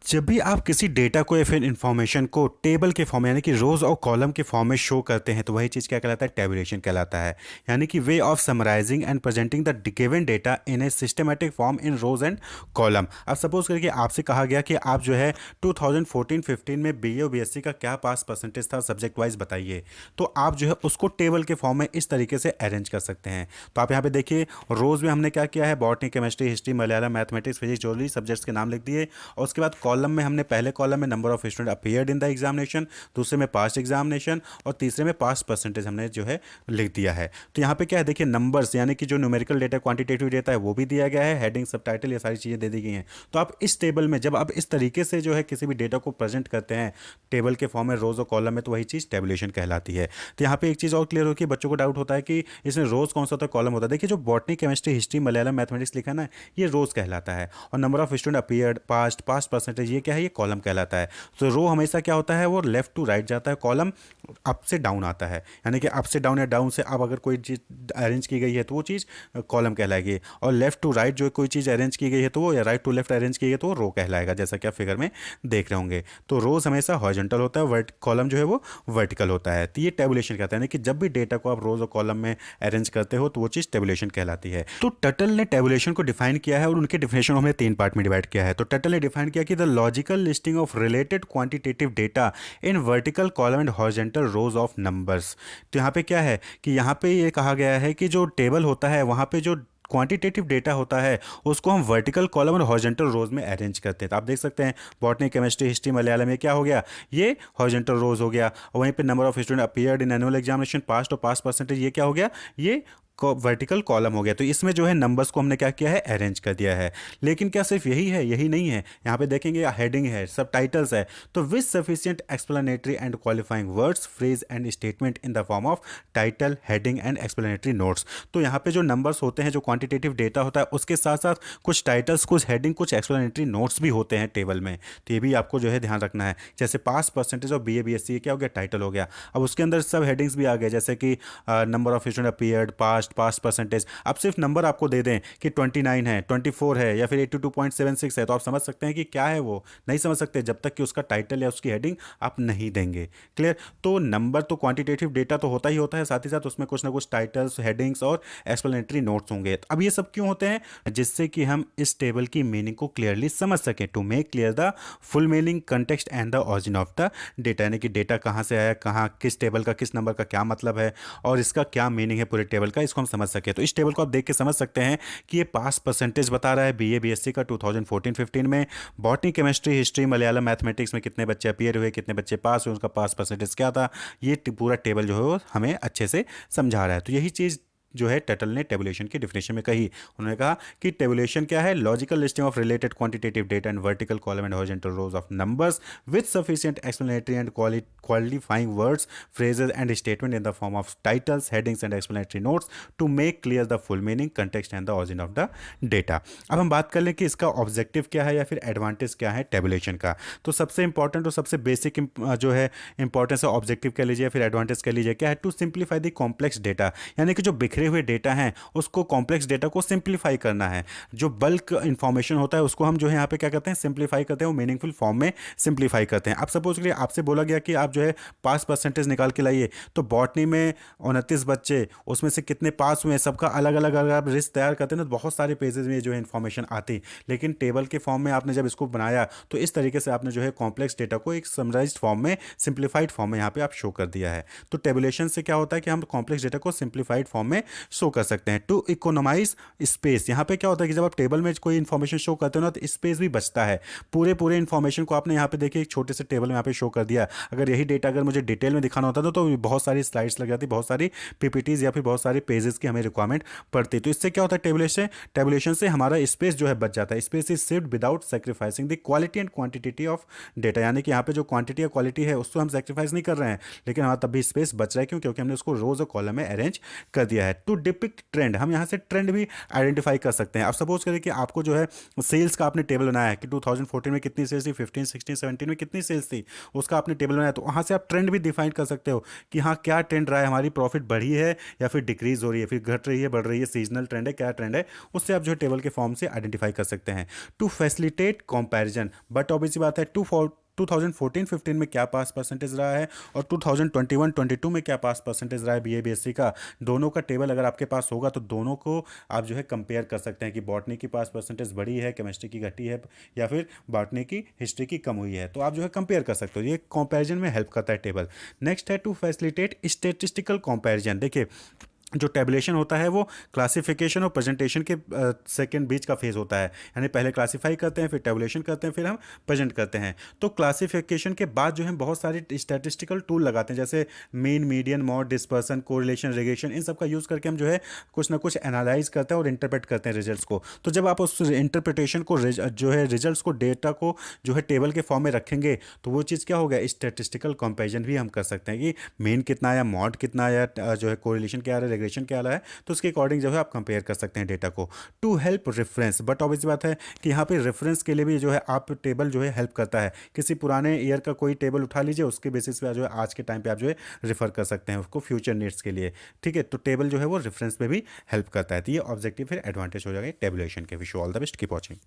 जब भी आप किसी डेटा को या फिर इंफॉर्मेशन को टेबल के फॉर्म यानी कि रोज और कॉलम के फॉर्म में शो करते हैं तो वही चीज़ क्या कहलाता है, टेबुलेशन कहलाता है। यानी कि way of summarising and presenting the given data in a systematic form in rows and column. अब सपोज करके आपसे कहा गया कि आप जो है 2014-15 में बीए और बीएससी का क्या पास परसेंटेज था सब्जेक्ट वाइज बताइए, तो आप जो है उसको टेबल के फॉर्म में इस तरीके से अरेंज कर सकते हैं। तो आप यहाँ पे देखिए, रोज में हमने क्या किया है, botany, chemistry, history, Malayalam, mathematics, physics, zoology subjects के नाम लिख दिए। और उसके बाद कॉलम में हमने पहले कॉलम में number of student appeared in the examination, दूसरे में पास्ट एग्जामिनेशन और तीसरे में पास्ट परसेंटेज हमने जो है लिख दिया है। तो यहाँ पे क्या है, देखिए नंबर्स यानी कि जो न्यूमेरिकल डेटा, क्वांटिटेटिव डेटा है वो भी दिया गया है, हेडिंग, सबटाइटल, ये सारी चीज़ें दे दी गई हैं। तो आप इस टेबल में जब आप इस तरीके से जो है किसी भी डेटा को प्रेजेंट करते हैं टेबल के फॉर्म में रोज और कॉलम में, तो वही चीज़ टेबुलेशन कहलाती है। तो यहाँ पे एक चीज़ और क्लियर होगी, बच्चों को डाउट होता है कि इसमें रोज कौन सा होता है, कॉलम होता है। देखिए जो botany, chemistry, history, Malayalam, mathematics लिखा है ना, ये रोज कहलाता है। और number of student appeared, past, past percentage, ये क्या है, ये कॉलम कहलाता है। तो रो हमेशा क्या होता है, वो लेफ्ट टू राइट जाता है, कॉलम अप से डाउन आता है। यानी कि अप से डाउन या डाउन से अब अगर कोई चीज़ अरेंज की गई है तो वो चीज़ कॉलम कहलाएगी, और लेफ्ट टू राइट जो कोई चीज़ अरेंज की गई है तो वो, या राइट टू लेफ्ट अरेंज की गई है तो वो रो कहलाएगा, जैसा कि आप फिगर में देख रहे होंगे। तो रोज हमेशा हॉरिजॉन्टल होता है, कॉलम जो है वो वर्टिकल होता है। तो ये टेबुलेशन कहता है, यानी कि जब भी डेटा को आप रोज और कॉलम में अरेंज करते हो तो वो चीज़ टेबुलेशन कहलाती है। तो टटल ने टेबुलेशन को डिफाइन किया है और उनके डिफिनेशन को हमने 3 पार्ट में डिवाइड किया है। तो टटल ने डिफाइन किया कि the logical listing of related quantitative data in vertical column and horizontal rows of numbers. तो यहाँ पे क्या है कि यहाँ पे ये कहा गया है कि जो टेबल होता है वहाँ पे जो क्वांटिटेटिव डेटा होता है उसको हम वर्टिकल कॉलम और हॉरिजॉन्टल रोज में अरेंज करते हैं। तो आप देख सकते हैं बॉटनी, केमिस्ट्री, हिस्ट्री, मलयालम में क्या हो गया, ये हॉरिजॉन्टल रोज हो गया। और वहीं पे number of student appeared in annual examination, past और पास्ट परसेंटेज, ये क्या हो गया, ये वर्टिकल कॉलम हो गया। तो इसमें जो है नंबर्स को हमने क्या किया है, अरेंज कर दिया है। लेकिन क्या सिर्फ यही है, यही नहीं है। यहाँ पे देखेंगे हेडिंग है, सब टाइटल्स है। तो with sufficient explanatory and qualifying words, phrase and statement in the form of title, heading and explanatory notes. तो यहाँ पे जो नंबर्स होते हैं, जो क्वांटिटेटिव डेटा होता है, उसके साथ साथ कुछ टाइटल्स, कुछ हेडिंग, कुछ एक्सप्लेनेटरी नोट्स भी होते हैं टेबल में। तो ये भी आपको जो है ध्यान रखना है। जैसे पास परसेंटेज और B A B S C, ये क्या हो गया, टाइटल हो गया। अब उसके अंदर सब हेडिंग्स भी आ गए, जैसे कि number of student appeared, past, past percentage. अब सिर्फ नंबर आपको दे दें कि 29 है, 24 है या फिर 82.76 है, तो आप समझ सकते हैं कि क्या है, वो नहीं समझ सकते जब तक कि उसका टाइटल या उसकी हेडिंग आप नहीं देंगे। क्लियर। तो नंबर तो क्वांटिटेटिव डेटा तो होता ही होता है, साथ ही साथ उसमें कुछ ना कुछ टाइटल्स, हेडिंग्स और एक्सप्लेनेटरी नोट्स होंगे। अब ये सब क्यों होते हैं, जिससे कि हम इस टेबल की मीनिंग को क्लियरली समझ सकें, to make clear the full meaning, context and the origin of the data. यानी कि डेटा कहाँ से आया, कहाँ, किस टेबल का किस नंबर का क्या मतलब है और इसका क्या मीनिंग है पूरे टेबल का, इसको हम समझ सके। तो इस टेबल को आप देख के समझ सकते हैं कि ये पास परसेंटेज बता रहा है बीए बीएससी का 2014-15 में। Botany, chemistry, history, Malayalam, mathematics में कितने बच्चे अपीयर हुए, कितने बच्चे पास हुए, उसका पास परसेंटेज क्या था, ये पूरा टेबल जो है वो हमें अच्छे से समझा रहा है। तो यही चीज़ जो है टटल ने टेबुलेशन की डिफिनेशन में कही। उन्होंने कहा कि टेबुलेशन क्या है, logical listing of related quantitative data and vertical column and horizontal rows of numbers with sufficient explanatory and qualifying words, phrases and statement in the form of titles, headings and explanatory notes to make clear the full meaning, context and the origin of the data. अब हम बात कर लें कि इसका objective क्या है या फिर एडवांटेज क्या है टेबुलेशन का। तो सबसे इंपॉर्टेंट और सबसे बेसिक जो है इंपॉर्टेंस है, ऑब्जेक्टिव कह लीजिए फिर एडवांटेज कह लीजिए, क्या है, to simplify the complex data. यानी कि जो बिखरे हुए डेटा हैं उसको, कॉम्प्लेक्स डेटा को सिंप्लीफाई करना है। जो बल्क इंफॉर्मेशन होता है उसको हम जो है यहाँ पे क्या करते हैं, सिंप्लीफाई करते हैं, वो मीनिंगफुल फॉर्म में सिंप्लीफाई करते हैं। अब सपोज करिए आपसे बोला गया कि आप जो है पास परसेंटेज निकाल के लाइए, तो बॉटनी में 29 बच्चे, उसमें से कितने पास हुए, सबका अलग अलग अगर आप लिस्ट तैयार करते हैं ना, तो बहुत सारे पेजेस में जो है इन्फॉर्मेशन आती। लेकिन टेबल के फॉर्म में आपने जब इसको बनाया तो इस तरीके से आपने जो है कॉम्प्लेक्स डेटा को एक समराइज्ड फॉर्म में, सिंप्लीफाइड फॉर्म में यहाँ पे आप शो कर दिया है। तो टेबुलेशन से क्या होता है कि हम कॉम्प्लेक्स डेटा को सिंप्लीफाइड फॉर्म में शो कर सकते हैं। टू इकोनोमाइज स्पेस, यहाँ पे क्या होता है कि जब आप टेबल में कोई इन्फॉर्मेशन शो करते हो ना, तो स्पेस भी बचता है। पूरे इन्फॉर्मेशन को आपने यहाँ पे देखिए एक छोटे से टेबल में यहाँ पे शो कर दिया। अगर यही डेटा अगर मुझे डिटेल में दिखाना होता तो बहुत सारी स्लाइड्स लग जाती, बहुत सारी पीपीटीज या फिर बहुत सारे पेजेस की हमें रिक्वायरमेंट पड़ती। तो इससे क्या होता है, टेबुलेशन से हमारा स्पेस जो है बच जाता है। Space is saved without sacrificing the quality and quantity of data. यानी कि यहाँ पे जो क्वांटिटी या क्वालिटी है उसको हम सेक्रीफाइस नहीं कर रहे हैं, लेकिन हमारा तब भी स्पेस बच रहा है। क्यों? क्योंकि हमने उसको रोज और कॉलम में अरेंज कर दिया है। टू डिपिक्ट ट्रेंड, हम यहाँ से ट्रेंड भी आइडेंटिफाई कर सकते हैं। अब सपोज करें कि आपको जो है सेल्स का आपने टेबल बनाया है कि 2014 में कितनी सेल्स थी, 15 16 17 में कितनी सेल्स थी, उसका आपने टेबल बनाया, तो वहाँ से आप ट्रेंड भी डिफाइन कर सकते हो कि हाँ क्या ट्रेंड रहा है, हमारी प्रॉफिट बढ़ी है या फिर डिक्रीज हो रही है, फिर घट रही है, बढ़ रही है, सीजनल ट्रेंड है, क्या ट्रेंड है, उससे आप जो है टेबल के फॉर्म से आइडेंटिफाई कर सकते हैं। To facilitate comparison, but obviously बात है 2014-15 में क्या पास परसेंटेज रहा है और 2021-22 में क्या पास परसेंटेज रहा है बीए बीएससी का, दोनों का टेबल अगर आपके पास होगा तो दोनों को आप जो है कंपेयर कर सकते हैं कि बॉटनी की पास परसेंटेज बढ़ी है, केमिस्ट्री की घटी है, या फिर बॉटनी की हिस्ट्री की कम हुई है, तो आप जो है कंपेयर कर सकते हो। ये कंपैरिजन में हेल्प करता है टेबल। नेक्स्ट है टू फैसिलिटेट स्टेटिस्टिकल कंपैरिजन। देखिए जो टेबुलेशन होता है वो क्लासिफिकेशन और प्रेजेंटेशन के सेकंड बीच का फेज होता है, यानी पहले क्लासीफाई करते हैं, फिर टेबुलेशन करते हैं, फिर हम प्रेजेंट करते हैं। तो क्लासिफिकेशन के बाद जो है बहुत सारे स्टैटिस्टिकल टूल लगाते हैं, जैसे mean, median, mode, dispersion, correlation, regression, इन सब का यूज़ करके हम जो है कुछ ना कुछ एनालाइज करते हैं और इंटरप्रेट करते हैं रिजल्ट्स को। तो जब आप उस इंटरप्रिटेशन को जो है रिजल्ट्स को, डेटा को जो है टेबल के फॉर्म में रखेंगे, तो वो चीज़ क्या हो गया, स्टैटिस्टिकल कंपैरिजन भी हम कर सकते हैं कि मीन कितना आया, मॉड कितना आया, जो है कोरिलेशन क्या आ रहा है, रिग्रेशन क्या आ रहा है, तो उसके अकॉर्डिंग जो है आप कंपेयर कर सकते हैं डेटा को। To help reference, but obvious बात है कि यहाँ पे रेफरेंस के लिए भी जो है आप टेबल जो है हेल्प करता है। किसी पुराने ईयर का कोई टेबल उठा लीजिए, उसके बेसिस पे जो है आज के टाइम पे आप जो है रेफर कर सकते हैं उसको फ्यूचर नीड्स के लिए। ठीक है, तो टेबल जो है वो रेफरेंस में भी हेल्प करता है। तो ये ऑब्जेक्टिव फिर एडवांटेज हो जाएगा टेबुलेशन के। Wish you all the best, keep watching.